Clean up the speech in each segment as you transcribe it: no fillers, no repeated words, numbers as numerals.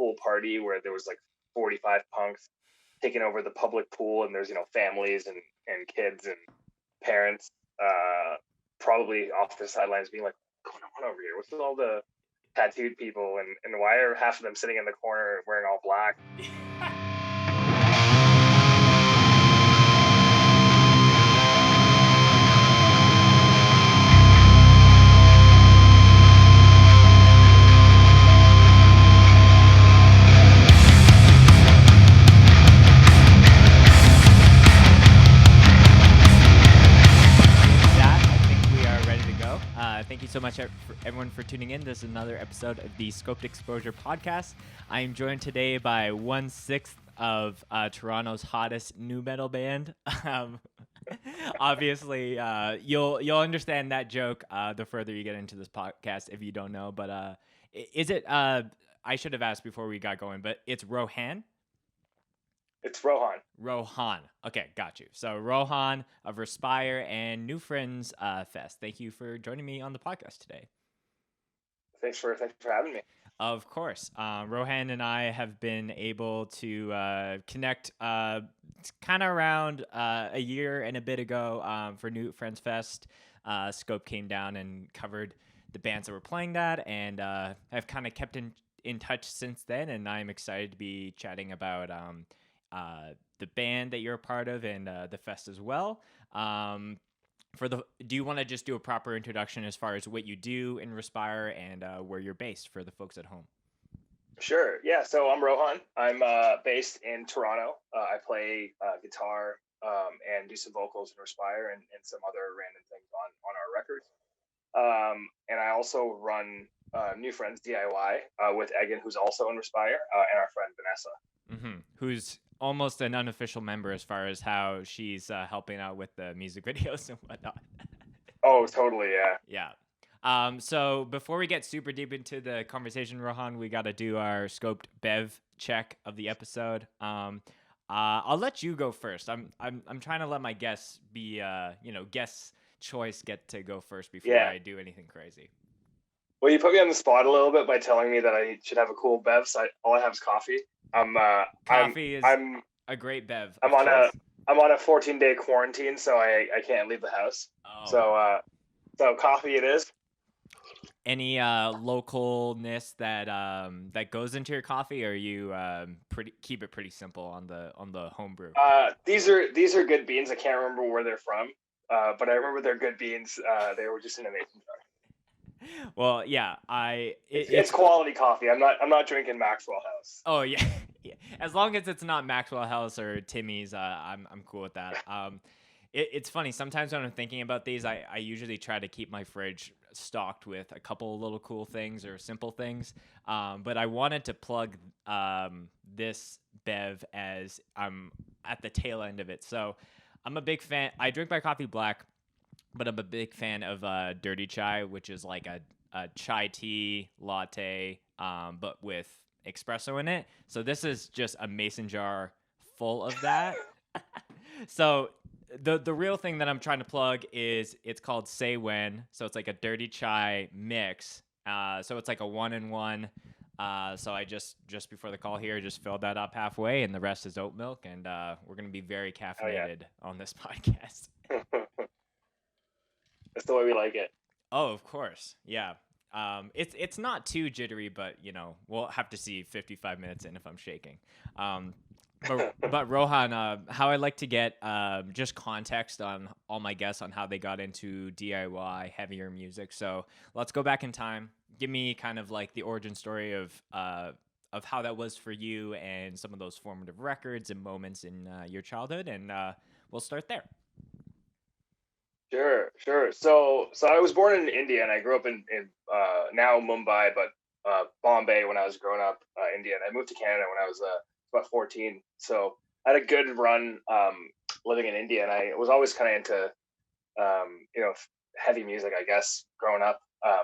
pool party where there was like 45 punks taking over the public pool, and there's families and kids and parents probably off the sidelines being like, "What's going on over here? What's with all the tattooed people, and why are half of them sitting in the corner wearing all black?" Thank you so much, everyone, for tuning in. This is another episode of the Scoped Exposure podcast. I am joined today by 1/6 of Toronto's hottest nu metal band. Obviously, you'll understand that joke the further you get into this podcast if you don't know. But is it? I should have asked before we got going, but it's Rohan. It's Rohan. Rohan. Okay, got you. So Rohan of RESPIRE and New Friends Fest. Thank you for joining me on the podcast today. Thanks for having me. Of course. Rohan and I have been able to connect kind of around a year and a bit ago for New Friends Fest. Scope came down and covered the bands that were playing that, and I've kind of kept in touch since then, and I'm excited to be chatting about the band that you're a part of and the fest as well. Do you want to just do a proper introduction as far as what you do in RESPIRE and where you're based for the folks at home? Sure. Yeah. So I'm Rohan. I'm based in Toronto. I play guitar and do some vocals in RESPIRE and some other random things on our records. And I also run New Friends DIY with Egan, who's also in RESPIRE, and our friend Vanessa. Who's almost an unofficial member as far as how she's helping out with the music videos and whatnot. Oh, totally, yeah. So before we get super deep into the conversation, Rohan, we got to do our scoped Bev check of the episode. I'll let you go first. I'm trying to let my guests be guest choice get to go first before I do anything crazy. Well, you put me on the spot a little bit by telling me that I should have a cool bev. So all I have is coffee. Coffee is a great bev. I'm on a 14-day quarantine, so I can't leave the house. Oh. So coffee it is. Any localness that goes into your coffee, or you keep it pretty simple on the homebrew? These are good beans. I can't remember where they're from, but I remember they're good beans. They were just in a mason jar. Well, yeah, it's quality coffee. I'm not drinking Maxwell House. Oh yeah. Yeah. As long as it's not Maxwell House or Timmy's, I'm cool with that. It's funny. Sometimes when I'm thinking about these, I usually try to keep my fridge stocked with a couple little cool things or simple things. But I wanted to plug this bev as I'm at the tail end of it. So I'm a big fan. I drink my coffee black, but I'm a big fan of dirty chai, which is like a chai tea latte, but with espresso in it. So this is just a mason jar full of that. So the real thing that I'm trying to plug is it's called Say When. So it's like a dirty chai mix. So it's like a 1-in-1. So I just before the call here, just filled that up halfway, and the rest is oat milk. And we're going to be very caffeinated on this podcast. That's the way we like it. Oh, of course. Yeah. It's not too jittery, but we'll have to see 55 minutes in if I'm shaking. But Rohan, how I like to get just context on all my guests on how they got into DIY heavier music. So let's go back in time. Give me kind of like the origin story of how that was for you and some of those formative records and moments in your childhood, and we'll start there. Sure. So I was born in India, and I grew up in now Mumbai, but Bombay when I was growing up, India. And I moved to Canada when I was about 14. So I had a good run living in India, and I was always kind of into heavy music, I guess, growing up. I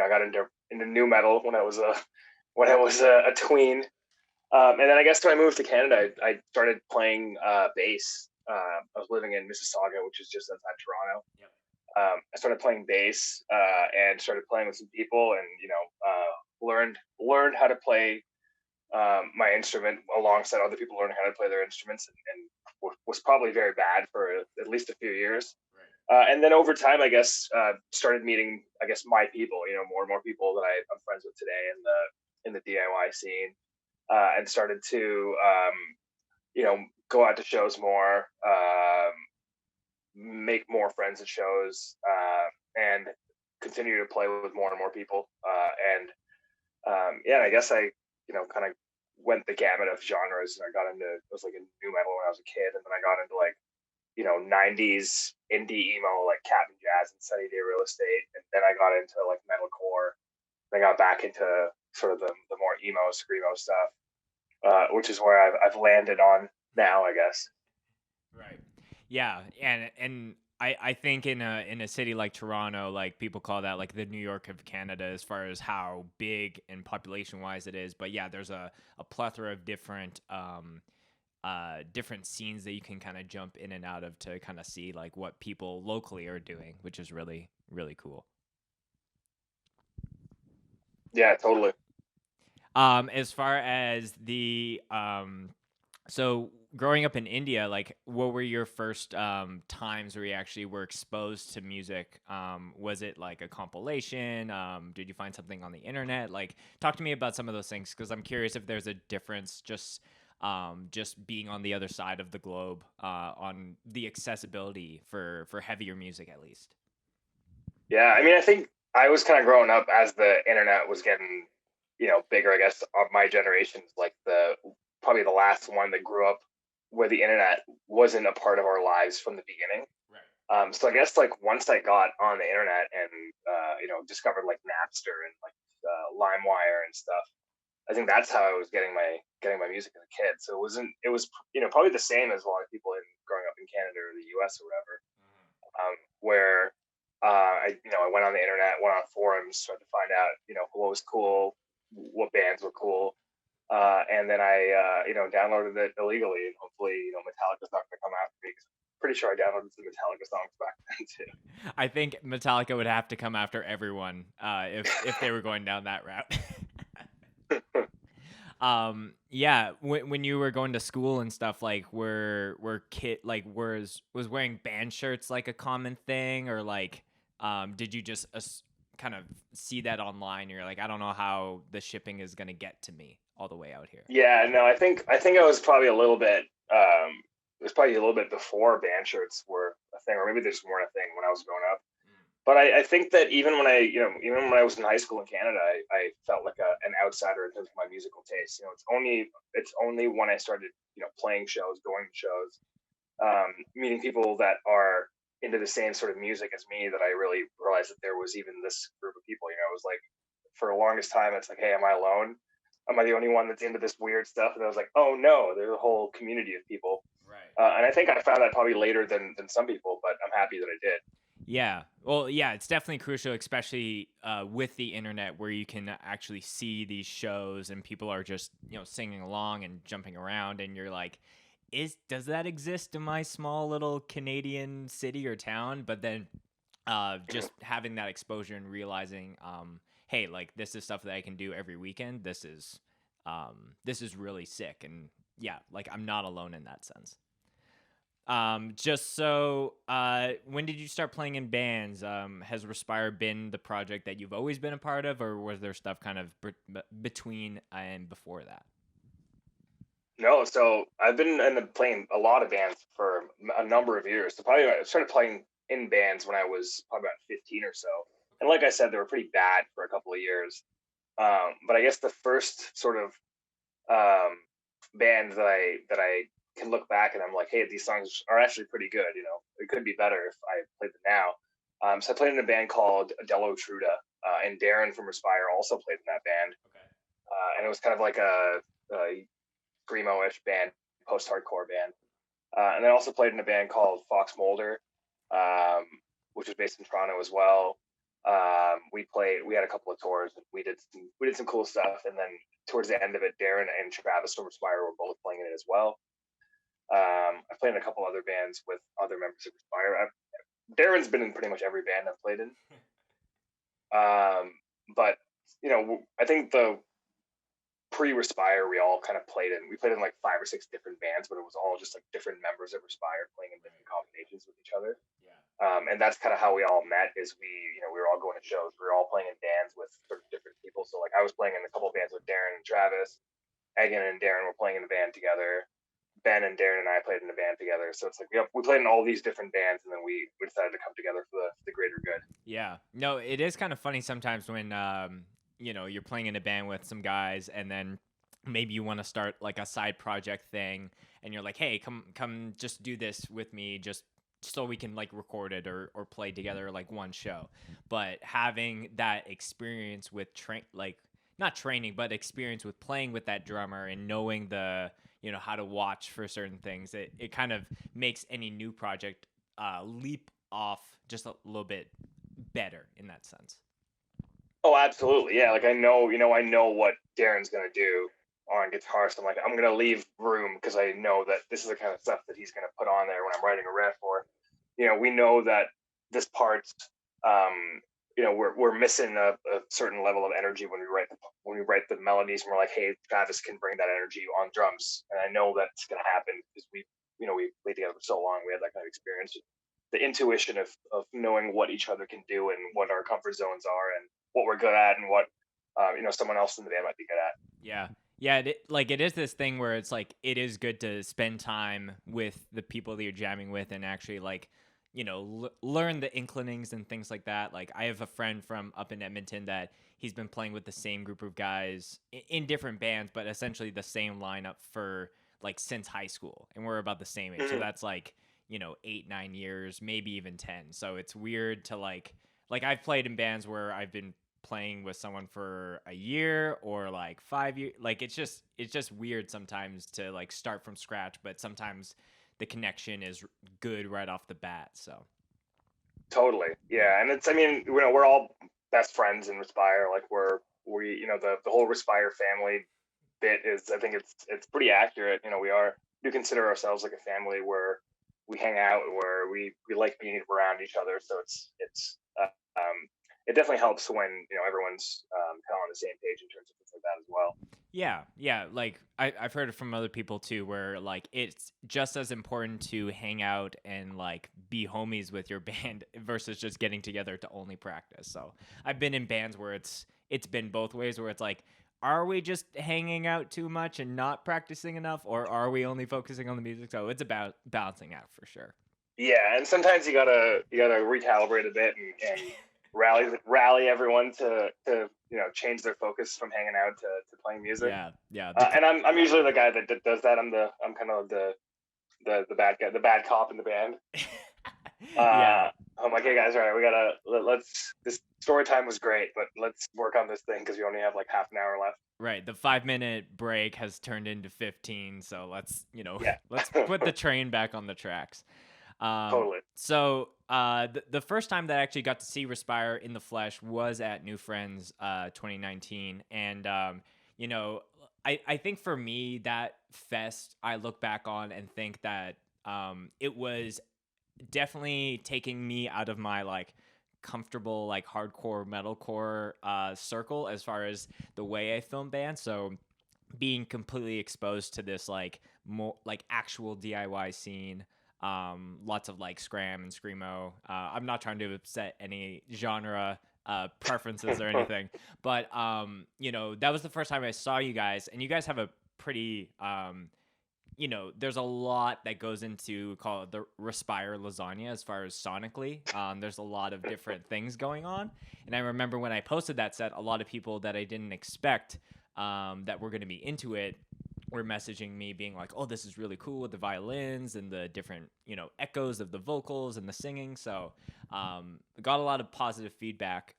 got into nu metal when I was a tween, and then I guess when I moved to Canada, I started playing bass. I was living in Mississauga, which is just outside Toronto. Yep. I started playing bass and started playing with some people, and learned how to play my instrument alongside other people learning how to play their instruments, and was probably very bad for at least a few years. And then over time, I guess, started meeting, I guess, my people, more and more people that I'm friends with today in the DIY scene, and started to, go out to shows more, make more friends at shows, and continue to play with more and more people. And yeah, I guess I, kind of went the gamut of genres. And I got into, it was like a new metal when I was a kid, and then I got into like, 90s indie emo like Captain Jazz and Sunny Day Real Estate, and then I got into like metalcore. I got back into sort of the more emo screamo stuff, which is where I've landed on now, I guess. Right. Yeah, and I think in a city like Toronto, like people call that like the New York of Canada as far as how big and population wise it is. But yeah, there's a plethora of different scenes that you can kind of jump in and out of to kind of see like what people locally are doing, which is really really cool. Yeah, totally. As far as the so growing up in India, like what were your first times where you actually were exposed to music? Was it like a compilation? Did you find something on the internet? Like talk to me about some of those things because I'm curious if there's a difference just being on the other side of the globe on the accessibility for heavier music at least. Yeah, I mean, I think I was kind of growing up as the internet was getting, bigger. I guess of my generation, like the probably the last one that grew up where the internet wasn't a part of our lives from the beginning. Right. So I guess like once I got on the internet and discovered like Napster and like LimeWire and stuff, I think that's how I was getting my music as a kid. So it was probably the same as a lot of people in growing up in Canada or the U.S. or wherever, where I went on the internet, went on forums, tried to find out what was cool, what bands were cool, and then I downloaded it illegally, and hopefully Metallica's not going to come after me. 'Cause I'm pretty sure I downloaded some Metallica songs back then too. I think Metallica would have to come after everyone if they were going down that route. Yeah, when you were going to school and stuff, like were kid like was wearing band shirts like a common thing, or like did you just kind of see that online? You're like, I don't know how the shipping is gonna get to me all the way out here. Yeah, no, I think I was probably a little bit. It was probably a little bit before band shirts were a thing, or maybe they just weren't a thing when I was growing up. But I think that even when I was in high school in Canada, I felt like an outsider in terms of my musical taste. It's only when I started playing shows, going to shows, meeting people that are into the same sort of music as me that I really realized that there was even this group of people. It was like for the longest time, it's like, hey, am I alone? Am I the only one that's into this weird stuff? And I was like, oh no, there's a whole community of people. Right. And I think I found that probably later than some people, but I'm happy that I did. Yeah. Well, yeah, it's definitely crucial, especially with the internet where you can actually see these shows and people are just, singing along and jumping around and you're like, does that exist in my small little Canadian city or town? But then just having that exposure and realizing, hey, like this is stuff that I can do every weekend. This is really sick. And yeah, like I'm not alone in that sense. Just so, when did you start playing in bands? Has Respire been the project that you've always been a part of, or was there stuff kind of between and before that? No, so I've been playing a lot of bands for a number of years. So probably I started playing in bands when I was probably about 15 or so. And like I said, they were pretty bad for a couple of years. But I guess the first sort of um, band that I can look back and I'm like, hey, these songs are actually pretty good. It could be better if I played them now. So I played in a band called Adello Truda, and Darren from Respire also played in that band. Okay. And it was kind of like a screamo-ish band, post-hardcore band. And then I also played in a band called Fox Mulder, um, which was based in Toronto as well. We had a couple of tours, and we did some cool stuff. And then towards the end of it, Darren and Travis from Respire were both playing in it as well. I played in a couple other bands with other members of Respire. Darren's been in pretty much every band I've played in. But I think pre-Respire, we all kind of played in. We played in like 5 or 6 different bands, but it was all just like different members of Respire playing in different combinations with each other. Yeah. And that's kind of how we all met. Is we were all going to shows. We were all playing in bands with sort of different people. So like I was playing in a couple of bands with Darren and Travis. Egan and Darren were playing in the band together. Ben and Darren and I played in the band together. So it's like we played in all these different bands, and then we decided to come together for the greater good. Yeah. No, it is kind of funny sometimes when you're playing in a band with some guys, and then maybe you want to start like a side project thing, and you're like, hey, come just do this with me, just so we can like record it or play together like one show. But having that experience with not training, but experience with playing with that drummer and knowing how to watch for certain things, it kind of makes any new project leap off just a little bit better in that sense. Oh, absolutely. Yeah. Like I know what Darren's going to do on guitar. So I'm like, I'm going to leave room because I know that this is the kind of stuff that he's going to put on there when I'm writing a riff, or, we know that this part's, we're missing a certain level of energy when we write the melodies, and we're like, hey, Travis can bring that energy on drums. And I know that's going to happen because we played together for so long. We had that kind of experience. The intuition of knowing what each other can do and what our comfort zones are and what we're good at and what someone else in the band might be good at. Yeah, it is this thing where it's like it is good to spend time with the people that you're jamming with and actually like learn the inclinings and things like that. Like I have a friend from up in Edmonton that he's been playing with the same group of guys in different bands, but essentially the same lineup for like since high school, and we're about the same age. Mm-hmm. So that's like 8-9 years, maybe even 10. So it's weird to like I've played in bands where I've been playing with someone for a year or like 5 years. Like it's just weird sometimes to like start from scratch, but sometimes the connection is good right off the bat. So totally. Yeah. And we're all best friends in Respire. Like the whole Respire family bit is, I think it's pretty accurate. We consider ourselves like a family where we hang out, where we like being around each other. So it definitely helps when everyone's kind of on the same page in terms of things like that as well. Yeah. Like I've heard it from other people too, where like it's just as important to hang out and like be homies with your band versus just getting together to only practice. So I've been in bands where it's been both ways, where it's like, are we just hanging out too much and not practicing enough, or are we only focusing on the music? So it's about balancing out for sure. Yeah, and sometimes you gotta recalibrate a bit and rally everyone to change their focus from hanging out to playing music. Yeah. And I'm usually the guy that does that. I'm kind of the bad guy, the bad cop in the band. Yeah. I'm like, hey guys, all right, let's this story time was great, but let's work on this thing because we only have like half an hour left. Right, the 5-minute break has turned into 15, so let's let's put the train back on the tracks. Totally. So the first time that I actually got to see Respire in the flesh was at New Friends 2019. And, I think for me, that fest, I look back on and think that it was definitely taking me out of my like comfortable like hardcore metalcore circle as far as the way I film bands. So being completely exposed to this like more like actual DIY scene. Lots of like scram and screamo. I'm not trying to upset any genre preferences or anything, but that was the first time I saw you guys, and you guys have a pretty there's a lot that goes into call it the Respire lasagna as far as sonically. There's a lot of different things going on, and I remember when I posted that set, a lot of people that I didn't expect that were going to be into it were messaging me being like, oh, this is really cool with the violins and the different, echoes of the vocals and the singing. So got a lot of positive feedback.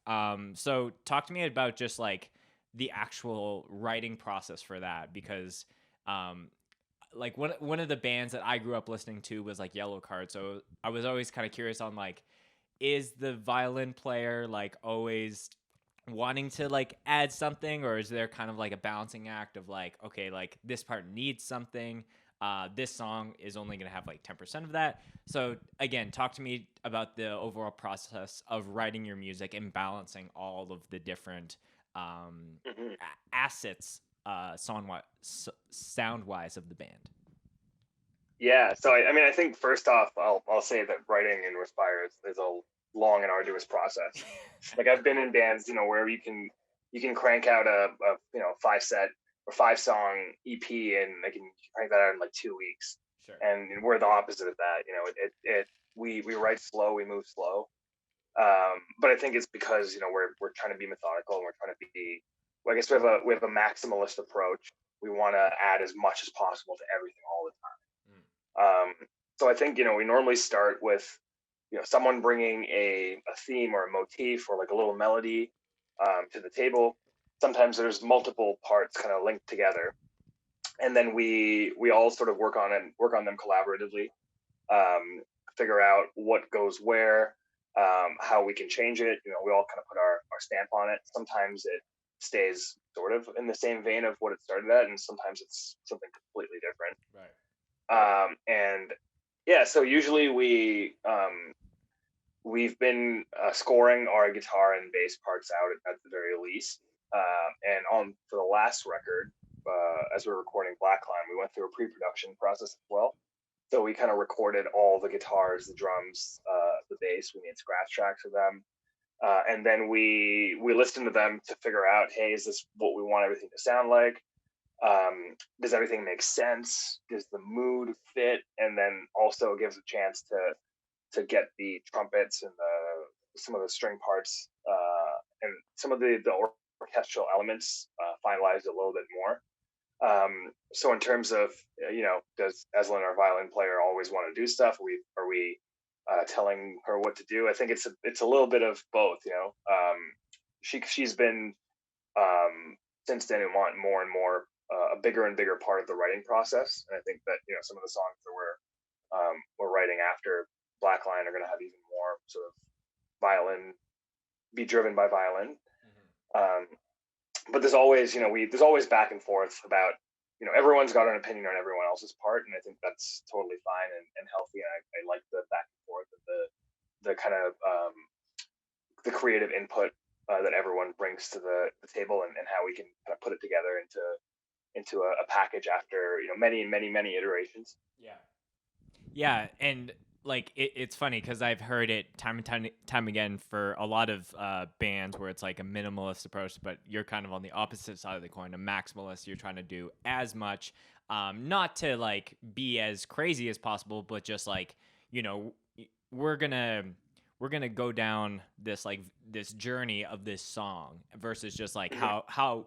So talk to me about just like the actual writing process for that, because like one of the bands that I grew up listening to was like Yellowcard. So I was always kind of curious on like, is the violin player like always wanting to like add something, or is there kind of like a balancing act of like, okay, like this part needs something, this song is only going to have like 10% of that? So again, talk to me about the overall process of writing your music and balancing all of the different assets sound wise of the band? Yeah, so I mean, I think first off, I'll say that writing in Respire is a long and arduous process. Like I've been in bands, where you can crank out a 5 set or 5 song EP, and I can crank that out in like 2 weeks. Sure. And we're the opposite of that. We write slow, we move slow. But I think it's because we're trying to be methodical, and we're trying to be. Well, I guess we have a maximalist approach. We want to add as much as possible to everything all the time. So I think we normally start with someone bringing a theme or a motif or like a little melody to the table. Sometimes there's multiple parts kind of linked together, and then we all sort of work on them collaboratively. Figure out what goes where, how we can change it. We all kind of put our stamp on it. Sometimes it stays sort of in the same vein of what it started at, and sometimes it's something completely different. Right. And yeah, so usually we've been scoring our guitar and bass parts out at the very least. And on for the last record, as we were recording Blackline, we went through a pre-production process as well. So we kind of recorded all the guitars, the drums, the bass. We made scratch tracks of them. And then we listened to them to figure out, hey, is this what we want everything to sound like? Does everything make sense? Does the mood fit? And then also gives a chance to get the trumpets and some of the string parts and some of the orchestral elements finalized a little bit more. So in terms of does Eslin, our violin player, always want to do stuff? Are we telling her what to do? I think it's a little bit of both. She's been since then and want more and more a bigger and bigger part of the writing process. And I think that some of the songs that we're writing after Blackline are going to have even more sort of violin, be driven by violin. Mm-hmm. But there's always there's always back and forth about everyone's got an opinion on everyone else's part, and I think that's totally fine and healthy. And I like the back and forth of the kind of the creative input that everyone brings to the table, and how we can kind of put it together into a package after many iterations. Yeah, and like it's funny because I've heard it time and time again for a lot of bands where it's like a minimalist approach, but you're kind of on the opposite side of the coin, a maximalist. You're trying to do as much, not to like be as crazy as possible, but just like we're gonna go down this journey of this song versus just like how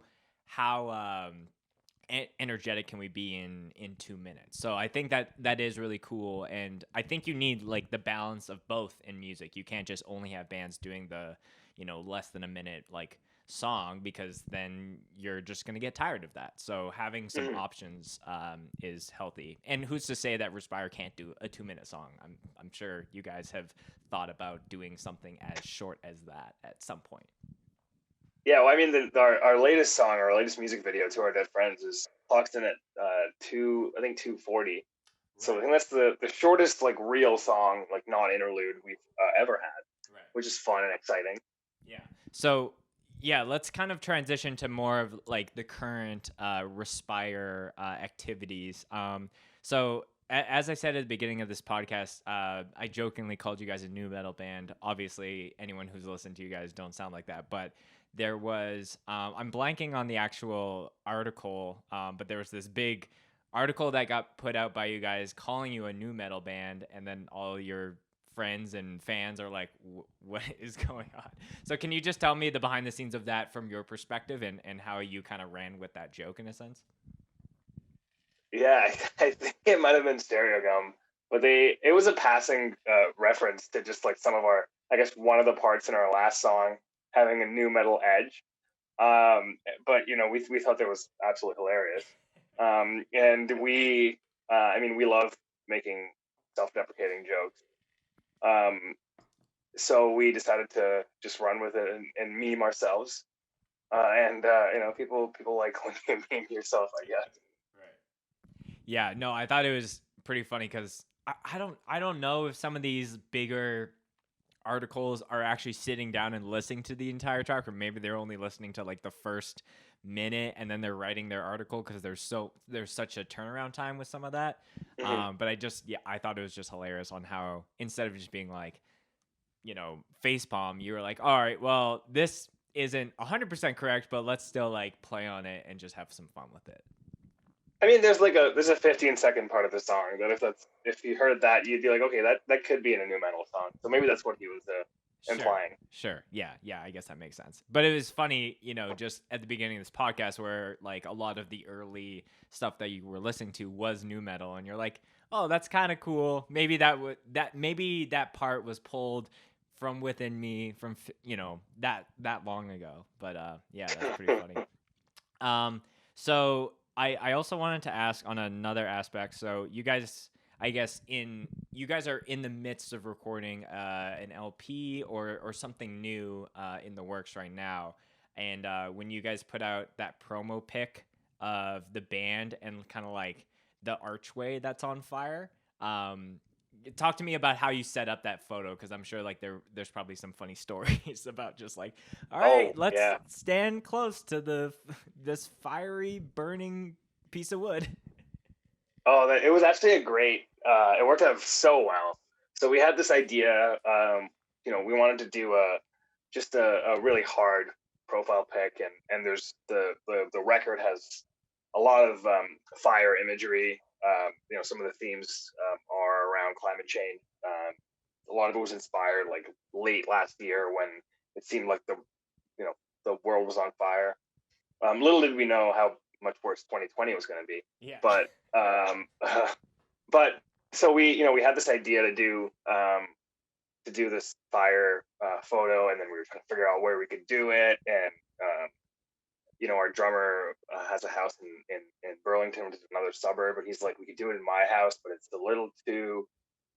energetic can we be in 2 minutes. So I think that is really cool, and I think you need like the balance of both in music. You can't just only have bands doing the less than a minute like song, because then you're just going to get tired of that. So having some options is healthy. And who's to say that Respire can't do a 2-minute song? I'm sure you guys have thought about doing something as short as that at some point. Yeah, well, I mean, our latest song, our latest music video, "To Our Dead Friends," is clocked in at 240. Right. So I think that's the shortest like real song, like non-interlude we've ever had, right. Which is fun and exciting. Yeah. So yeah, let's kind of transition to more of like the current Respire activities. So as I said at the beginning of this podcast, I jokingly called you guys a new metal band. Obviously, anyone who's listened to you guys don't sound like that, but there was I'm blanking on the actual article, but there was this big article that got put out by you guys calling you a new metal band, and then all your friends and fans are like, what is going on? So can you just tell me the behind the scenes of that from your perspective, and how you kind of ran with that joke in a sense? Yeah, I think it might have been Stereo Gum, but it was a passing reference to just like some of our, I guess, one of the parts in our last song having a new metal edge. But we thought that was absolutely hilarious. And we love making self-deprecating jokes. So we decided to just run with it and meme ourselves. And people like when you meme yourself, I guess. Right. Yeah, no, I thought it was pretty funny because I don't know if some of these bigger articles are actually sitting down and listening to the entire track, or maybe they're only listening to like the first minute and then they're writing their article because there's such a turnaround time with some of that. Hmm. But I thought it was just hilarious on how instead of just being like, facepalm, you were like, all right, well, this isn't 100% correct, but let's still like play on it and just have some fun with it. I mean, there's a 15-second part of the song that if you heard that, you'd be like, okay, that could be in a new metal song. So maybe that's what he was Sure. implying. Sure. Yeah. Yeah. I guess that makes sense. But it was funny, just at the beginning of this podcast where like a lot of the early stuff that you were listening to was new metal, and you're like, oh, that's kind of cool. Maybe maybe that part was pulled from within me from that long ago. But yeah, that's pretty funny. Um, so I also wanted to ask on another aspect. So you guys are in the midst of recording an LP or something new in the works right now. And when you guys put out that promo pic of the band and kind of like the archway that's on fire, um, talk to me about how you set up that photo, because I'm sure like there's probably some funny stories about just like, all right, Oh let's yeah. stand close to this fiery burning piece of wood. Oh, it was actually a great. It worked out so well. So we had this idea. We wanted to do just a really hard profile pic, and there's the record has a lot of fire imagery. Some of the themes are around climate change. A lot of it was inspired like late last year when it seemed like you know the world was on fire. Little did we know how much worse 2020 was going to be. Yeah. But but so we had this idea to do this fire photo, and then we were trying to figure out where we could do it. And our drummer has a house in Burlington, which is another suburb, and he's like, we could do it in my house, but it's a little too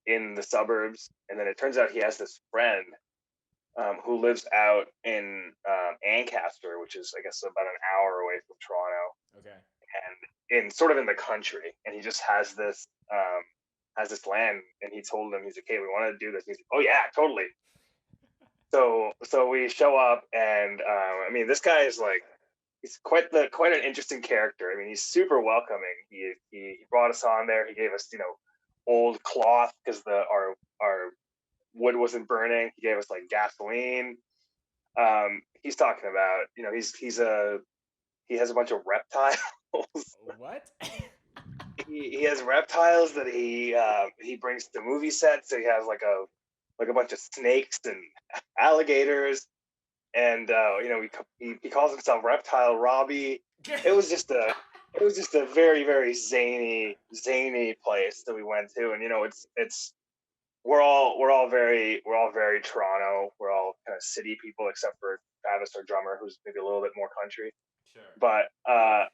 in the suburbs. And then it turns out he has this friend who lives out in Ancaster, which is, I guess, about an hour away from Toronto, Okay. and in sort of in the country. And he just has this land, and he told him, he's like, hey, we want to do this. And he's like, oh yeah, totally. So we show up, and I mean, this guy is like, he's quite an interesting character. I mean, he's super welcoming. He brought us on there. He gave us old cloth because our wood wasn't burning. He gave us like gasoline. He's talking about he has a bunch of reptiles. What? He has reptiles that he brings to the movie set. So he has like a bunch of snakes and alligators, and he calls himself Reptile Robbie. It was just a very, very zany place that we went to, and it's we're all very Toronto. We're all kind of city people, except for Travis, our drummer, who's maybe a little bit more country. Sure. But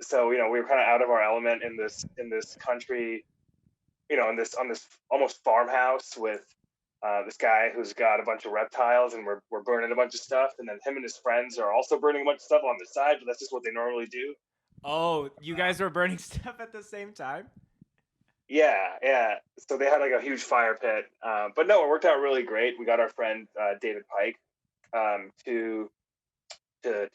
so we were kind of out of our element in this country, on this almost farmhouse with this guy who's got a bunch of reptiles, and we're burning a bunch of stuff, and then him and his friends are also burning a bunch of stuff on the side, but that's just what they normally do. Oh, you guys were burning stuff at the same time? Yeah. So they had like a huge fire pit, but no, it worked out really great. We got our friend David Pike to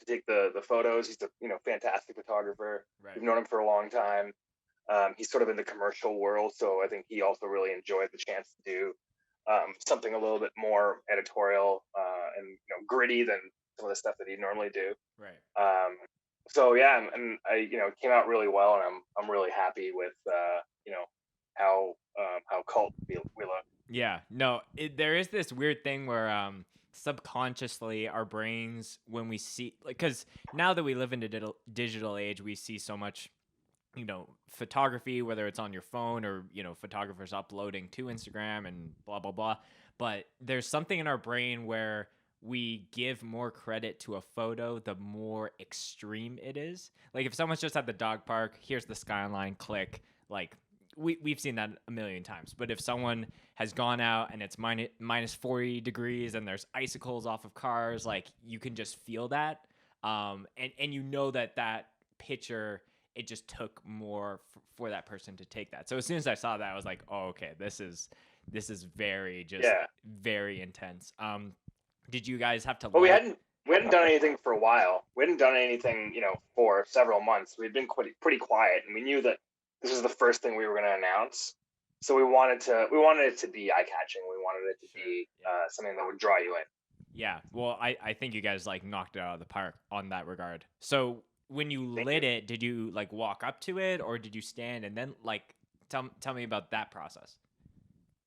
take the photos. He's a fantastic photographer. Right. We've known him for a long time. He's sort of in the commercial world, so I think he also really enjoyed the chance to do something a little bit more editorial and gritty than some of the stuff that he'd normally do. Right. So yeah, and I it came out really well, and I'm really happy with how cult we look. Yeah, no, there is this weird thing where subconsciously our brains, when we see, like, because now that we live in a digital age, we see so much photography, whether it's on your phone or photographers uploading to Instagram and blah blah blah. But there's something in our brain where we give more credit to a photo the more extreme it is. Like if someone's just at the dog park, here's the skyline, click, like we've seen that a million times. But if someone has gone out and it's minus 40 degrees and there's icicles off of cars, like you can just feel that. And that picture, it just took more for that person to take that. So as soon as I saw that, I was like, oh, okay, this is very very intense. Did you guys have to? Well, we hadn't. we hadn't done anything for a while. We hadn't done anything, for several months. We'd been pretty quiet, and we knew that this was the first thing we were going to announce. So we wanted it to be eye catching. We wanted it to be something that would draw you in. Yeah. Well, I think you guys like knocked it out of the park on that regard. So when you lit it, did you like walk up to it, or did you stand and then like tell me about that process?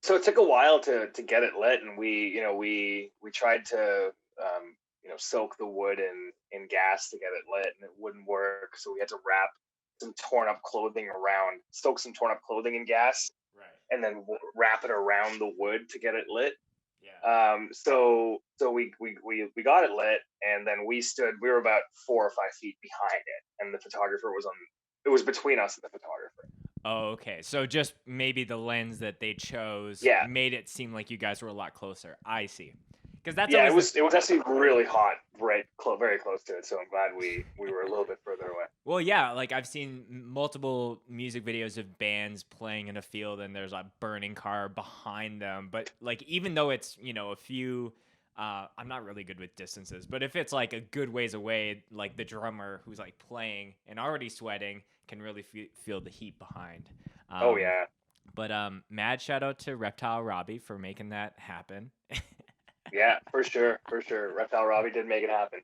So it took a while to get it lit, and we tried to soak the wood in gas to get it lit, and it wouldn't work. So we had to soak some torn up clothing in gas, Right. and then wrap it around the wood to get it lit. Yeah. So we got it lit, and then we were about 4 or 5 feet behind it, and the photographer it was between us and the photographer. Oh, okay. So just maybe the lens that they chose made it seem like you guys were a lot closer. I see. Because that's it was actually really hot, very close to it. So I'm glad we were a little bit further away. Well, yeah, like I've seen multiple music videos of bands playing in a field, and there's a burning car behind them. But like, even though it's a few, I'm not really good with distances, but if it's like a good ways away, like the drummer who's like playing and already sweating can really feel the heat behind. Oh yeah. But mad shout out to Reptile Robbie for making that happen. Yeah, for sure. Reptile Robbie did make it happen.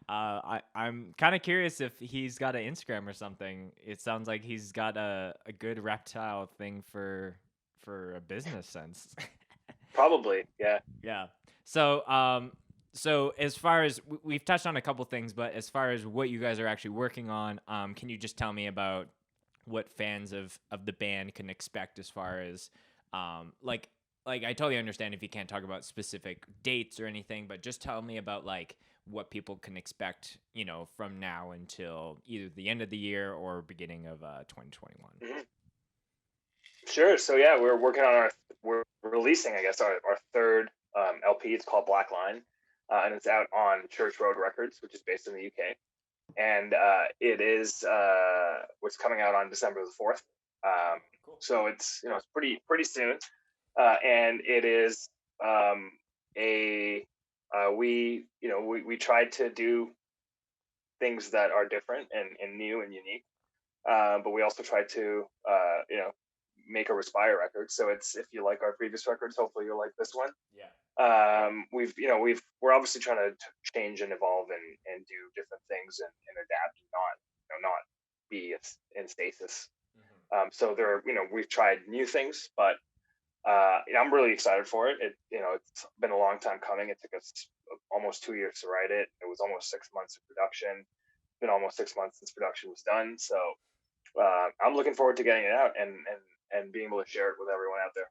I'm kind of curious if he's got an Instagram or something. It sounds like he's got a good reptile thing for a business sense. Probably, yeah. Yeah. So as far as we've touched on a couple things, but as far as what you guys are actually working on, can you just tell me about what fans of the band can expect as far as like I totally understand if you can't talk about specific dates or anything, but just tell me about like what people can expect, from now until either the end of the year or beginning of 2021. Mm-hmm. Sure. So yeah, we're releasing, I guess, our third LP. It's called Black Line, and it's out on Church Road Records, which is based in the UK. And it is what's coming out on December the 4th. Cool. So it's it's pretty soon. And it is we tried to do things that are different and new and unique, but we also tried to make a Respire record. So it's, if you like our previous records, hopefully you'll like this one. Yeah. We're obviously trying to change and evolve and do different things and adapt and not be in stasis. Mm-hmm. So we've tried new things, but I'm really excited for it. It's been a long time coming. It took us almost 2 years to write it. It was almost 6 months of production. It's been almost 6 months since production was done. So I'm looking forward to getting it out and being able to share it with everyone out there.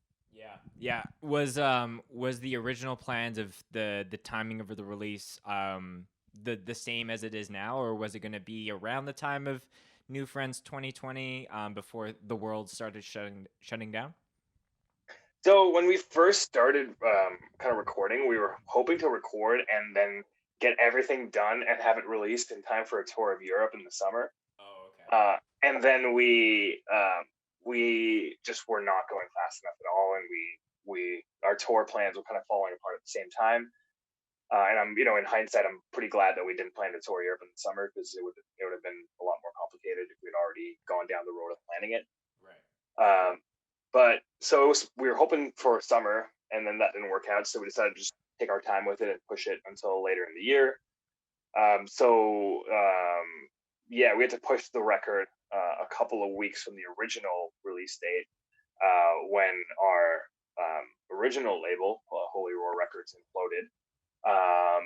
Yeah. Was the original plans of the timing of the release the same as it is now, or was it going to be around the time of New Friends 2020 before the world started shutting down? So when we first started kind of recording, we were hoping to record and then get everything done and have it released in time for a tour of Europe in the summer. Oh, okay. And then we just were not going fast enough at all, and our tour plans were kind of falling apart at the same time. And I'm, in hindsight, I'm pretty glad that we didn't plan to tour Europe in the summer, because it would have been a lot more complicated if we'd already gone down the road of planning it. Right. But so we were hoping for summer, and then that didn't work out. So we decided to just take our time with it and push it until later in the year. Yeah, we had to push the record a couple of weeks from the original release date, when our original label, Holy Roar Records, imploded.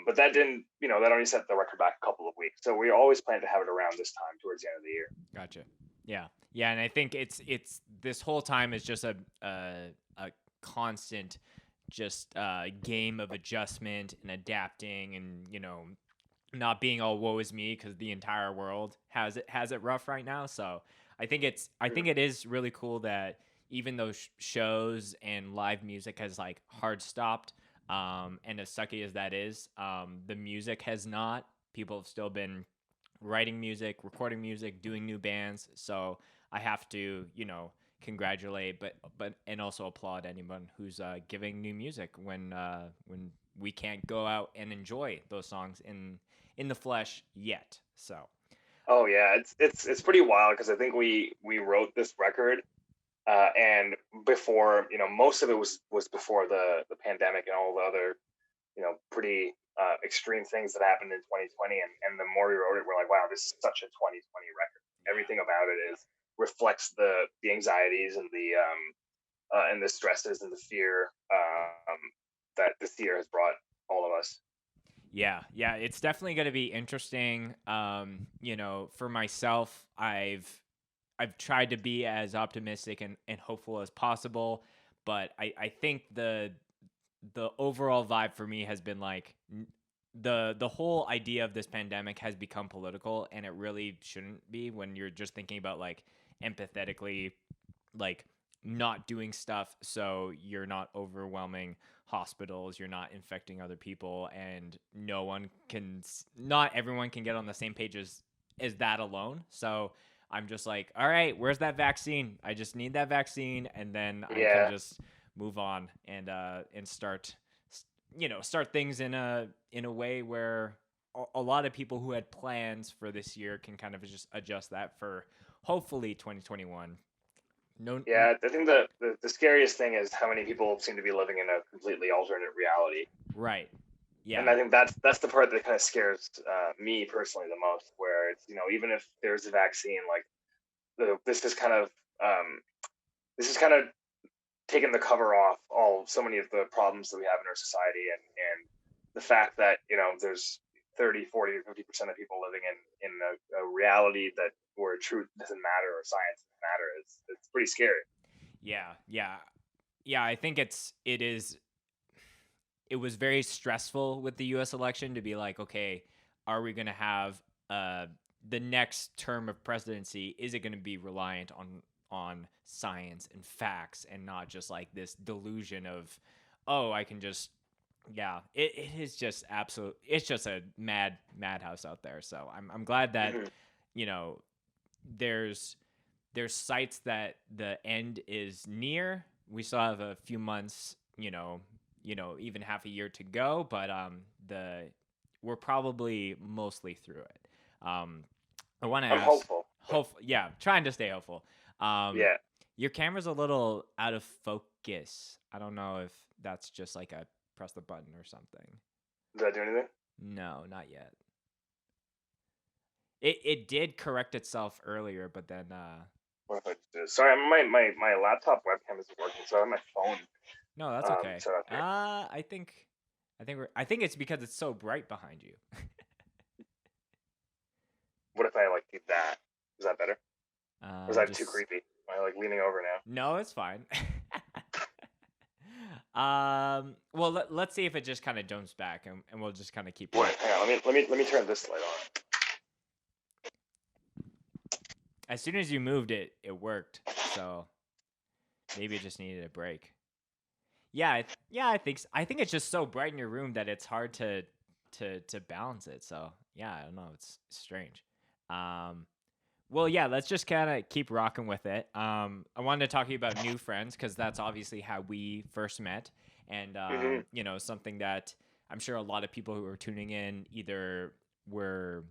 But that didn't, that only set the record back a couple of weeks. So we always planned to have it around this time, towards the end of the year. Gotcha. Yeah, and I think it's this whole time is just a constant just game of adjustment and adapting, and not being all woe is me, because the entire world has it rough right now. So I think it is really cool that even though shows and live music has like hard stopped, and as sucky as that is, the music has not. People have still been writing music, recording music, doing new bands. So I have to, congratulate, but and also applaud anyone who's giving new music when we can't go out and enjoy those songs in in the flesh yet. So Oh yeah, it's pretty wild because I think we wrote this record, and before, most of it was before the pandemic and all the other, pretty extreme things that happened in 2020. And the more we wrote it, we're like, wow, this is such a 2020 record. yeah, Everything about it is reflects the anxieties and the stresses and the fear that this year has brought all of us. yeah, it's definitely going to be interesting. For myself, I've tried to be as optimistic and hopeful as possible, but I think the overall vibe for me has been like the whole idea of this pandemic has become political, and it really shouldn't be when you're just thinking about like empathetically, like not doing stuff so you're not overwhelming hospitals, you're not infecting other people, and not everyone can get on the same page as that alone. So I'm just like, all right, where's that vaccine? I just need that vaccine, and then I can Yeah, just move on and start things in a way where a lot of people who had plans for this year can kind of just adjust that for hopefully 2021. No, yeah. I think the scariest thing is how many people seem to be living in a completely alternate reality. right. And Yeah. I think that's the part that kind of scares me personally the most. Where it's, even if there's a vaccine, like this is kind of um, this is kind of taken the cover off so many of the problems that we have in our society, and the fact that there's 30, 40, 50% of people living in a reality that where truth doesn't matter or science doesn't matter is it's pretty scary. Yeah. Yeah. Yeah, I think it was very stressful with the US election to be like, okay, are we going to have uh the next term of presidency, is it going to be reliant on science and facts and not just like this delusion of, oh, I can just, yeah, it is just absolute, it's just a madhouse out there. So I'm glad that, Mm-hmm. you know, there's sights that the end is near. We still have a few months, even half a year to go, but the we're probably mostly through it. I want to I'm ask, hopeful. yeah, trying to stay hopeful. Um, Yeah. your camera's a little out of focus. I don't know if that's just like I press the button or something. Does that do anything? No, not yet. It did correct itself earlier, but then What if I just do this? Sorry, my laptop webcam isn't working, so I have my phone no, that's okay. set up here. I think it's because it's so bright behind you. What if I like do that? Is that better? Or is that too Just creepy? Am I like leaning over now? no, it's fine. Well, let's see if it just kind of jumps back, and we'll just kind of keep What? it. Hang on, let me turn this light on. As soon as you moved it, it worked. So maybe it just needed a break. Yeah, yeah, I think it's just so bright in your room that it's hard to balance it. So yeah, I don't know. It's strange. Um, well, yeah, let's just kind of keep rocking with it. I wanted to talk to you about new friends because that's obviously how we first met, and Mm-hmm. something that I'm sure a lot of people who are tuning in either were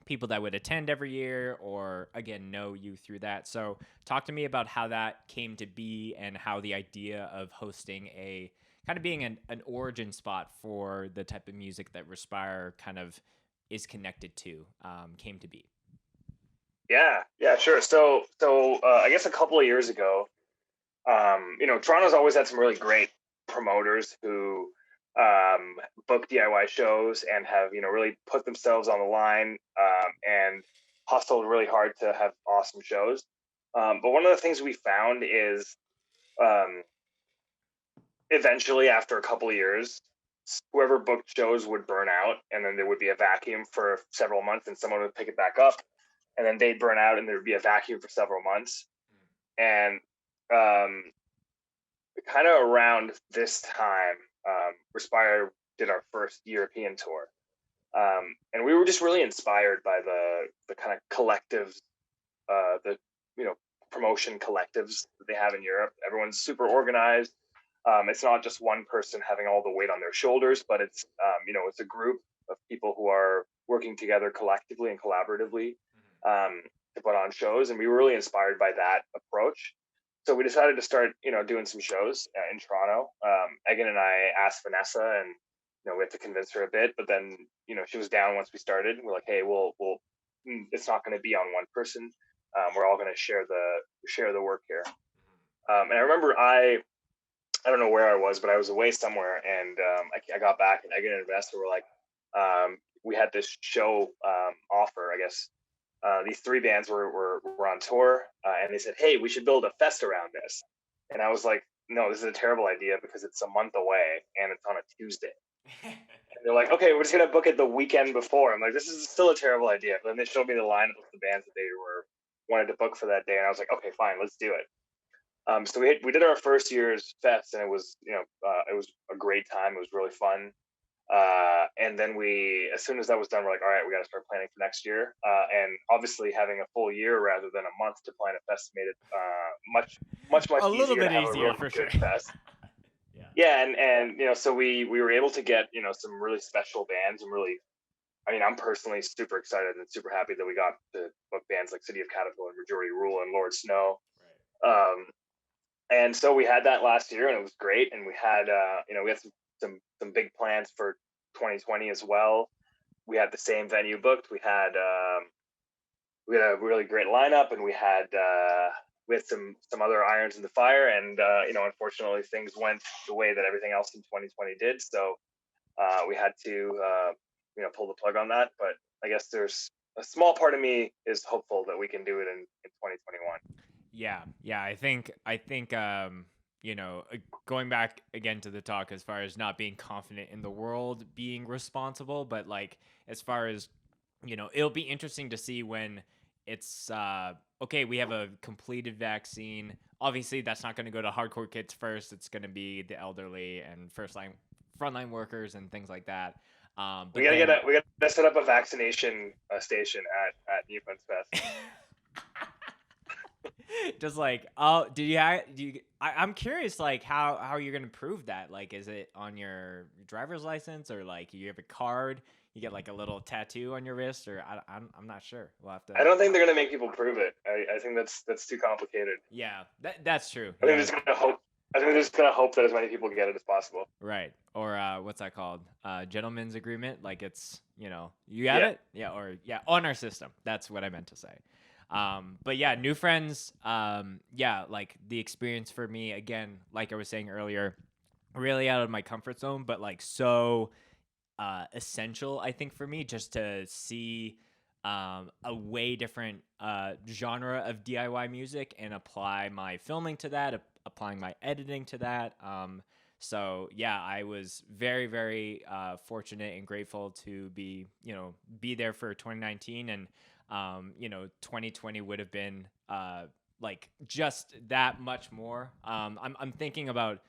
people that would attend every year or again know you through that. So talk to me about how that came to be and how the idea of hosting a kind of being an origin spot for the type of music that Respire kind of is connected to came to be. Yeah, sure. So I guess a couple of years ago, Toronto's always had some really great promoters who book DIY shows and have really put themselves on the line and hustled really hard to have awesome shows. But one of the things we found is um, eventually, after a couple of years, whoever booked shows would burn out, and then there would be a vacuum for several months, and someone would pick it back up, and then they'd burn out, and there would be a vacuum for several months. And um, kind of around this time, Respire did our first European tour, and we were just really inspired by the kind of collectives, the promotion collectives that they have in Europe. Everyone's super organized. It's not just one person having all the weight on their shoulders, but it's it's a group of people who are working together collectively and collaboratively to put on shows, and we were really inspired by that approach. So we decided to start, doing some shows in Toronto. Egan and I asked Vanessa, and we had to convince her a bit, but then she was down once we started. We're like, hey, we'll it's not going to be on one person. We're all going to share the work here. And I remember I don't know where I was, but I was away somewhere, and I got back, and Egan and Vanessa were like, we had this show offer, I guess. These three bands were on tour, and they said, hey, we should build a fest around this. And I was like, no, this is a terrible idea because it's a month away and it's on a Tuesday. And they're like, okay, we're just going to book it the weekend before. I'm like, this is still a terrible idea. But then they showed me the lineup of the bands that they wanted to book for that day. And I was like, okay, fine, let's do it. So we did our first year's fest, and it was it was a great time. It was really fun. And then as soon as that was done, we're like, all right, we got to start planning for next year. And obviously, having a full year rather than a month to plan a fest made it much a little easier bit to have easier a really for good sure. fest. Yeah, and so we were able to get some really special bands, and really, I mean, I'm personally super excited and super happy that we got to book bands like City of Caterpillar, Majority Rule, and Lord Snow. Right. And so we had that last year, and it was great. And we had we had some big plans for 2020 as well. We had the same venue booked. We had a really great lineup, and we had some other irons in the fire. And unfortunately, things went the way that everything else in 2020 did. So we had to pull the plug on that. But I guess there's a small part of me is hopeful that we can do it in 2021. Yeah, I think going back again to the talk as far as not being confident in the world being responsible, but like as far as it'll be interesting to see when it's okay, we have a completed vaccine. Obviously, that's not going to go to hardcore kids first. It's going to be the elderly and frontline workers and things like that. But we gotta set up a vaccination station at New Friends Fest. Just like, I'm curious, like how you're gonna prove that. Like, is it on your driver's license, or like you have a card, you get like a little tattoo on your wrist, or I'm not sure. We'll have to. I don't think they're gonna make people prove it. I think that's too complicated. Yeah, that's true. I think they're just gonna hope that as many people get it as possible. Right. Or what's that called? Gentleman's agreement. Like it's you got it. Yeah. Or on our system. That's what I meant to say. But yeah, New Friends, like the experience for me, again, like I was saying earlier, really out of my comfort zone, but like so essential, I think, for me, just to see a way different genre of DIY music and apply my filming to that, applying my editing to that. So yeah, I was very, very fortunate and grateful to be there for 2019, and 2020 would have been like just that much more. I'm thinking about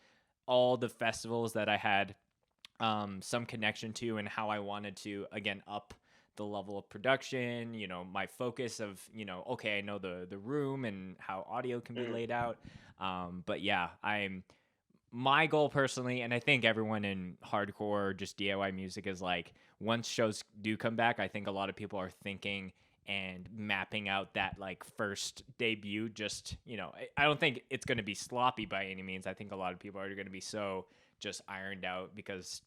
all the festivals that I had some connection to, and how I wanted to again up the level of production. My focus of okay, I know the room and how audio can be laid out. But yeah, my goal personally, and I think everyone in hardcore just DIY music, is like once shows do come back, I think a lot of people are thinking and mapping out that like first debut. Just I don't think it's going to be sloppy by any means. I think a lot of people are going to be so just ironed out because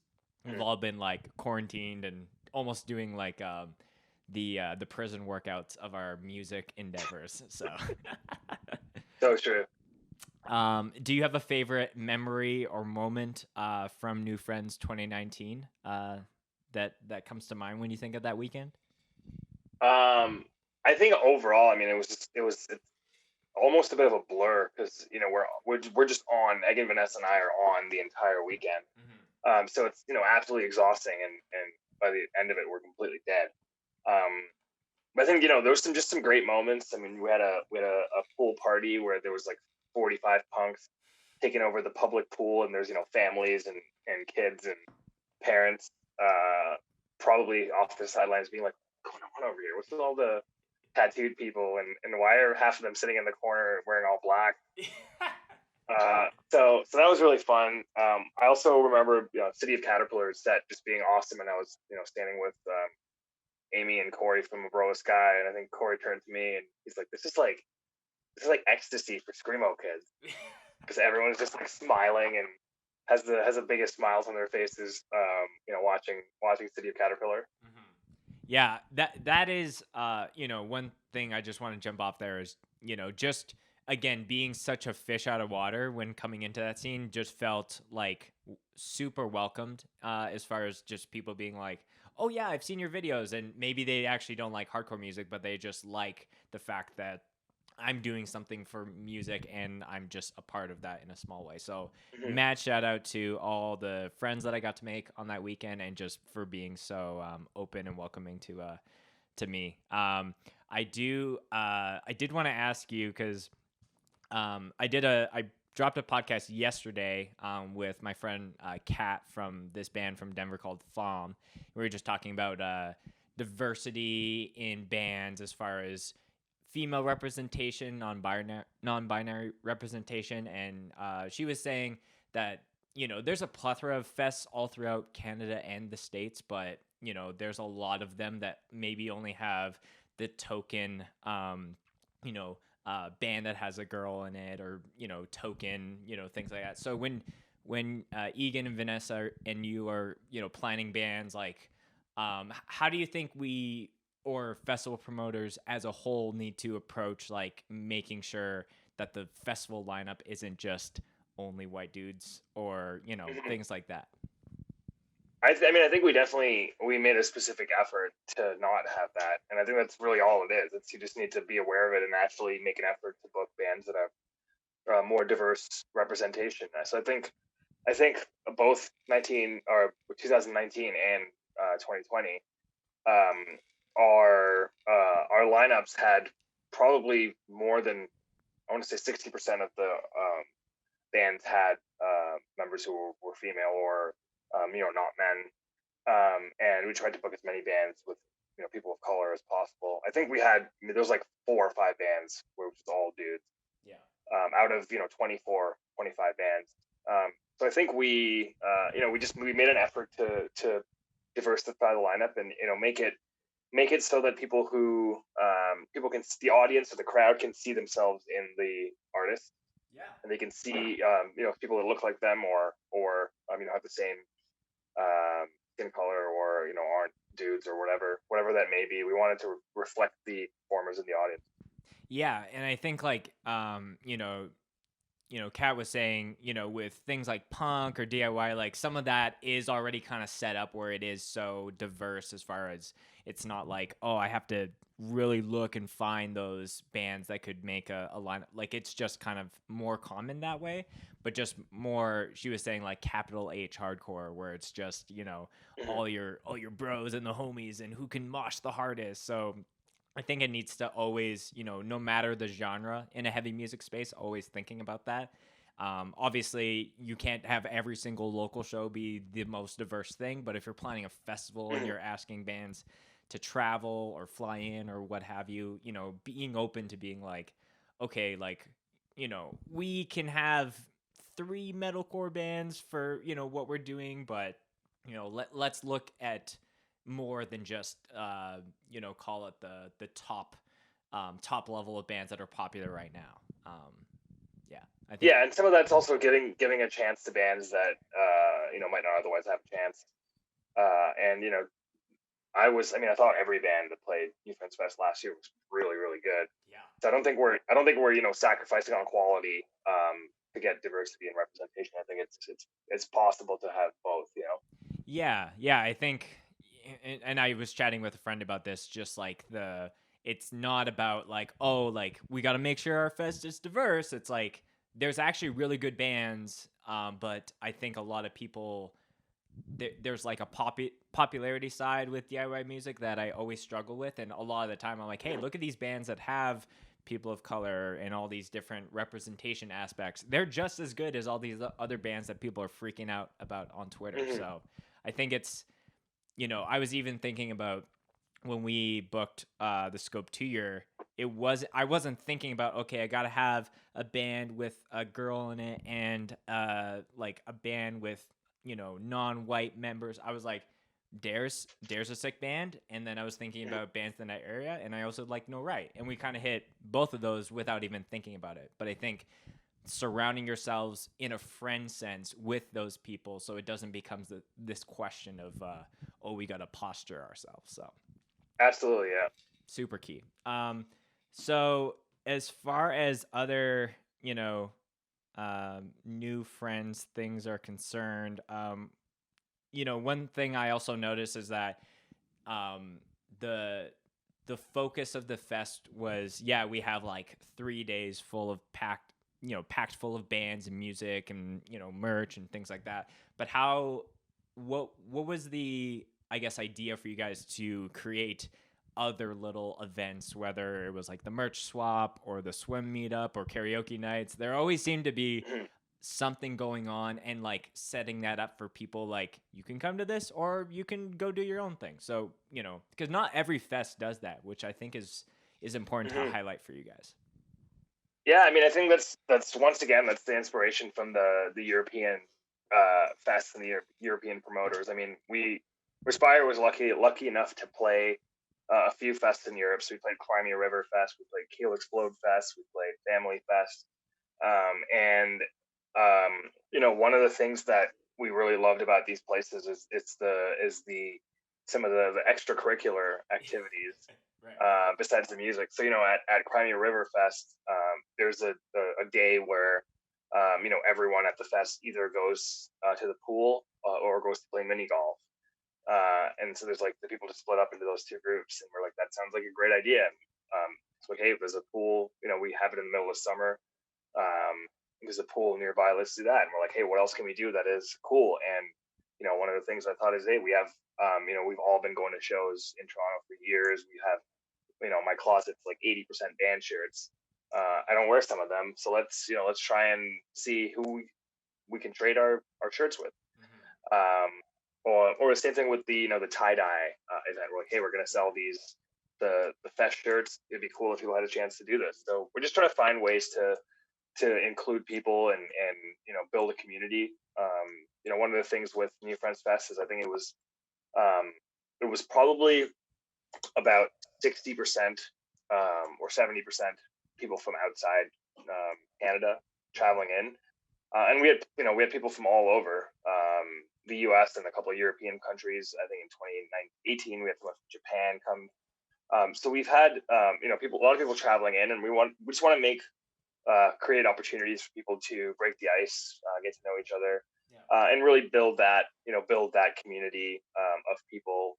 we've all been like quarantined and almost doing like the prison workouts of our music endeavors. So true. Do you have a favorite memory or moment from New Friends 2019 that comes to mind when you think of that weekend? I think overall, I mean, it's almost a bit of a blur because we're just on. Egan, Vanessa, and I are on the entire weekend. So it's absolutely exhausting, and by the end of it, we're completely dead. But I think there was some great moments. I mean, we had a pool party where there was like 45 punks taking over the public pool, and there's families and kids and parents probably off the sidelines being like, what's going on over here? What's with all the tattooed people, and why are half of them sitting in the corner wearing all black? So that was really fun. I also remember City of Caterpillar set just being awesome, and I was standing with Amy and Corey from Abroa Sky, and I think Corey turned to me and he's like, "This is like ecstasy for screamo kids," because everyone's just like smiling and has the biggest smiles on their faces, watching City of Caterpillar. Yeah, that is one thing I just want to jump off there is, just again being such a fish out of water when coming into that scene just felt like super welcomed, as far as just people being like, "Oh yeah, I've seen your videos," and maybe they actually don't like hardcore music, but they just like the fact that I'm doing something for music and I'm just a part of that in a small way. So, Mm-hmm. mad shout out to all the friends that I got to make on that weekend and just for being so open and welcoming to me. I did want to ask you because I dropped a podcast yesterday with my friend Kat from this band from Denver called Fom. We were just talking about diversity in bands as far as female representation, non-binary representation, and she was saying that there's a plethora of fests all throughout Canada and the States, but there's a lot of them that maybe only have the token band that has a girl in it, or token things like that. So when Egan and Vanessa and you are planning bands, like how do you think we or festival promoters as a whole need to approach like making sure that the festival lineup isn't just only white dudes or Mm-hmm. things like that? I think we made a specific effort to not have that, and I think that's really all it is. It's you just need to be aware of it and actually make an effort to book bands that have more diverse representation. So I think both 2019 and 2020, um, our lineups had probably more than, I want to say, 60% of the bands had members who were female or not men, and we tried to book as many bands with people of color as possible. I think there was like 4 or 5 bands where it was just all dudes. Yeah. Out of 24, 25 bands. So I think we made an effort to diversify the lineup and make it so that people can, the audience or the crowd can see themselves in the artist, Yeah. and they can see people that look like them or have the same skin color or aren't dudes or whatever that may be. We wanted to reflect the performers in the audience. Yeah, and I think like Kat was saying, with things like punk or DIY, like some of that is already kind of set up where it is so diverse as far as it's not like, oh, I have to really look and find those bands that could make a lineup. Like it's just kind of more common that way, but just more, she was saying like capital H hardcore, where it's just, Mm-hmm. all your bros and the homies and who can mosh the hardest. So I think it needs to always, no matter the genre in a heavy music space, always thinking about that. Obviously, you can't have every single local show be the most diverse thing, but if you're planning a festival and you're asking bands to travel or fly in or what have you, being open to being like, okay, like, we can have 3 metalcore bands for, what we're doing, but, let's look at more than just call it the top level of bands that are popular right now. Yeah, I think. Yeah, and some of that's also giving a chance to bands that might not otherwise have a chance. And I thought every band that played Youth Fest Fest last year was really really good. Yeah. So I don't think we're sacrificing on quality to get diversity and representation. I think it's possible to have both. Yeah, I think, and I was chatting with a friend about this, just like it's not about like, oh, like we got to make sure our fest is diverse. It's like there's actually really good bands, but I think a lot of people, there's like a popularity side with DIY music that I always struggle with, and a lot of the time I'm like, hey, look at these bands that have people of color and all these different representation aspects. They're just as good as all these other bands that people are freaking out about on Twitter. Mm-hmm. So I think it's, I was even thinking about when we booked the Scope 2 year, I wasn't thinking about, okay, I gotta have a band with a girl in it and like a band with non-white members. I was like, Dare's a sick band, and then I was thinking about bands in that area, and I also like No Right, and we kind of hit both of those without even thinking about it. But I think surrounding yourselves in a friend sense with those people, so it doesn't become this question of oh, we got to posture ourselves. So Absolutely, yeah. super key. So as far as other, new friends things are concerned, one thing I also noticed is that um, the the focus of the fest was, yeah, we have like 3 days full of packed full of bands and music and merch and things like that. But what was the, I guess, idea for you guys to create other little events, whether it was like the merch swap or the swim meetup or karaoke nights? There always seemed to be Mhm. something going on, and like setting that up for people, like you can come to this or you can go do your own thing. So because not every fest does that, which I think is important to Mhm. highlight for you guys. Yeah, I mean, I think that's once again that's the inspiration from the European fest and the European promoters. I mean, Respire was lucky enough to play a few fests in Europe. So we played Crimea River Fest, we played Keel Explode Fest, we played Family Fest, and one of the things that we really loved about these places is the some of the extracurricular activities Right. besides the music. So at Crimea River Fest, there's a day where everyone at the fest either goes to the pool or goes to play mini golf. And so there's like the people just split up into those two groups, and we're like, that sounds like a great idea. It's like, hey, if there's a pool, we have it in the middle of summer. There's a pool nearby. Let's do that. And we're like, hey, what else can we do that is cool? And one of the things I thought is, hey, we have, we've all been going to shows in Toronto for years. We have, my closet's like 80% band shirts. I don't wear some of them, so let's try and see who we can trade our shirts with. Um, or the same thing with the tie dye event. We're like, hey, we're gonna sell the fest shirts. It'd be cool if people had a chance to do this. So we're just trying to find ways to include people and build a community. One of the things with New Friends Fest is I think it was probably about 60% or 70% people from outside Canada traveling in, and we had people from all over the U.S. and a couple of European countries. I think in 2018 we had someone from Japan come. So we've had a lot of people traveling in, and we just want to make create opportunities for people to break the ice, get to know each other, and really build that community of people,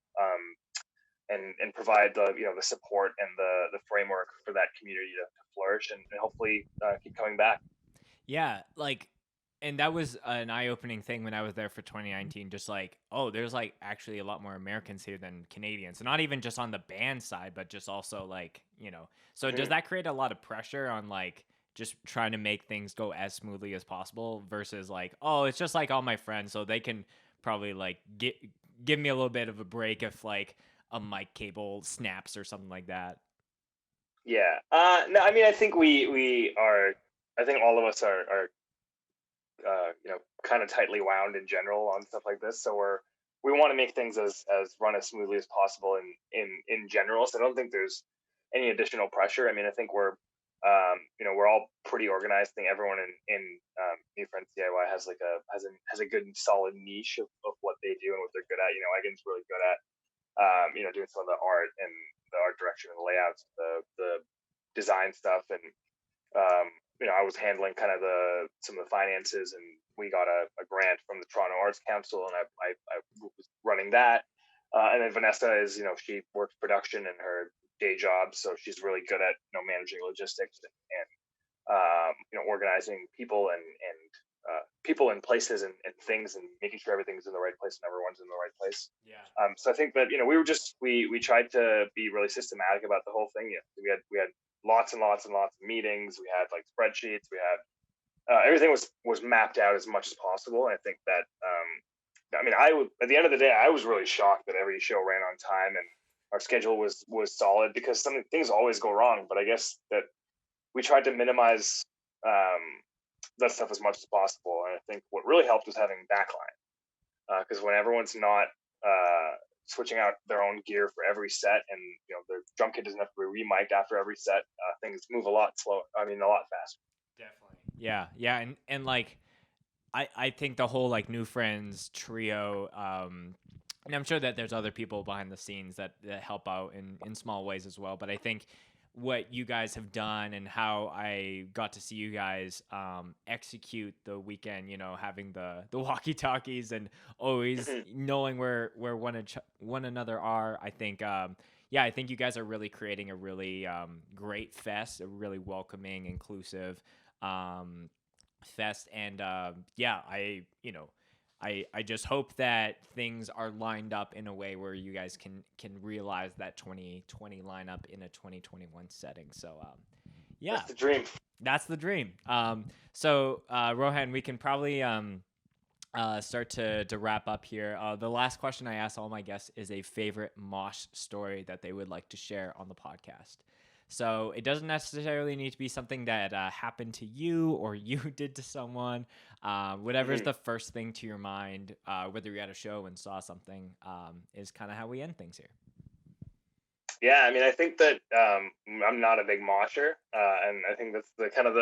and provide the support and the framework for that community to flourish and hopefully keep coming back. Yeah, like, and that was an eye-opening thing when I was there for 2019. Just like, oh, there's like actually a lot more Americans here than Canadians, and not even just on the band side, but just also like, So does Mhm. that create a lot of pressure on like just trying to make things go as smoothly as possible versus like, oh, it's just like all my friends, so they can probably like give me a little bit of a break if like a mic cable snaps or something like that. Yeah. No, I mean, I think we are. I think all of us are kind of tightly wound in general on stuff like this. So we want to make things as run as smoothly as possible in general. So I don't think there's any additional pressure. I mean, I think we're all pretty organized. I think everyone in New Friends DIY has a good solid niche of what they do and what they're good at. Egan's really good at doing some of the art and the art direction and the layouts, the design stuff, and I was handling kind of some of the finances, and we got a grant from the Toronto Arts Council, and I was running that. And then Vanessa is, she works production in her day job, so she's really good at managing logistics and organizing people and people and places and things, and making sure everything's in the right place and everyone's in the right place. Yeah. So I think that we tried to be really systematic about the whole thing. Yeah, we had lots and lots and lots of meetings. We had like spreadsheets. We had everything was mapped out as much as possible. And I think that I mean, at the end of the day, I was really shocked that every show ran on time and our schedule was solid, because some things always go wrong. But I guess that we tried to minimize that stuff as much as possible. And I think what really helped was having backline, because when everyone's not switching out their own gear for every set, and their drum kit doesn't have to be remiked after every set. Things move a lot slower. I mean, a lot faster. Definitely. Yeah, and like I think the whole like New Friends trio, and I'm sure that there's other people behind the scenes that help out in small ways as well. But I think what you guys have done and how I got to see you guys execute the weekend, having the walkie talkies and always knowing where one another are. I think, I think you guys are really creating a really great fest, a really welcoming, inclusive fest. And I just hope that things are lined up in a way where you guys can realize that 2020 lineup in a 2021 setting. So that's the dream. That's the dream. So Rohan, we can probably start to wrap up here. The last question I ask all my guests is a favorite Mosh story that they would like to share on the podcast. So it doesn't necessarily need to be something that happened to you or you did to someone. Whatever's the first thing to your mind, whether you're at a show and saw something, is kind of how we end things here. Yeah, I mean, I think that I'm not a big mosher, and I think that's the kind of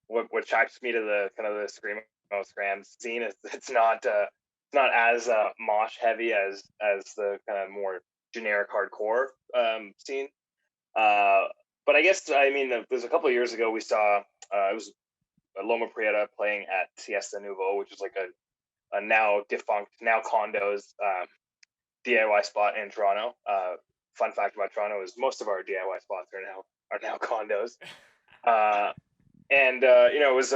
what attracts me to the kind of the scram scene. It's not as mosh heavy as the kind of more generic hardcore scene. But I guess, I mean, there's a couple of years ago we saw it was Loma Prieta playing at Siesta Nouveau, which is like a now defunct, now condos DIY spot in Toronto. Fun fact about Toronto is most of our DIY spots are now condos. It was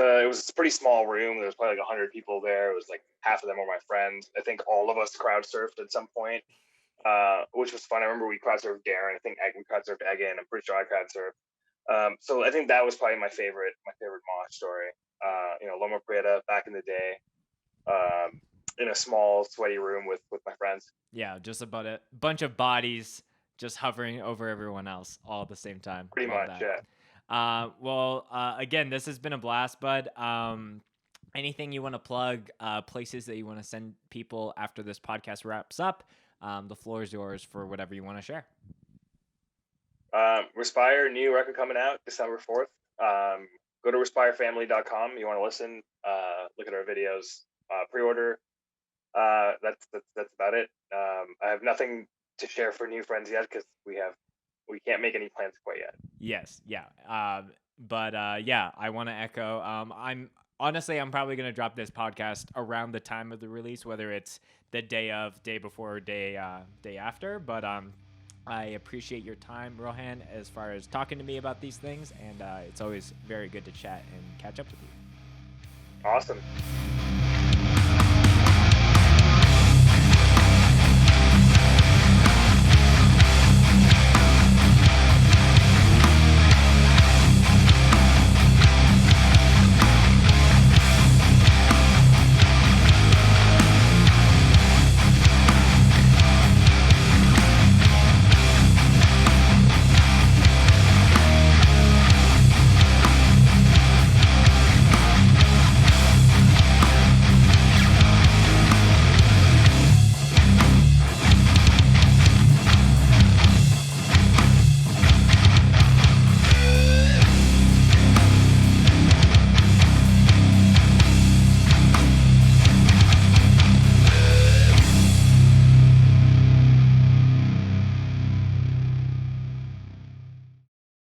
a pretty small room. There was probably like 100 people there. It was like half of them were my friends. I think all of us crowd surfed at some point. Which was fun. I remember we crowd surfed Darren. I think we crowd surfed Egan. I'm pretty sure I crowd surfed. So I think that was probably my favorite Mosh story. Loma Prieta back in the day, in a small sweaty room with my friends. Yeah, just about a bunch of bodies just hovering over everyone else all at the same time. Pretty Love much, that. Yeah. Again, this has been a blast, bud. Anything you want to plug? Places that you want to send people after this podcast wraps up? The floor is yours for whatever you want to share. Respire, new record coming out December 4th. Go to respirefamily.com. You want to listen, look at our videos, pre-order. That's about it. I have nothing to share for New Friends yet because we can't make any plans quite yet. Yes, yeah. But I want to echo. I'm probably going to drop this podcast around the time of the release, whether it's the day of, day before, or day after. But I appreciate your time, Rohan, as far as talking to me about these things, and it's always very good to chat and catch up with you. Awesome.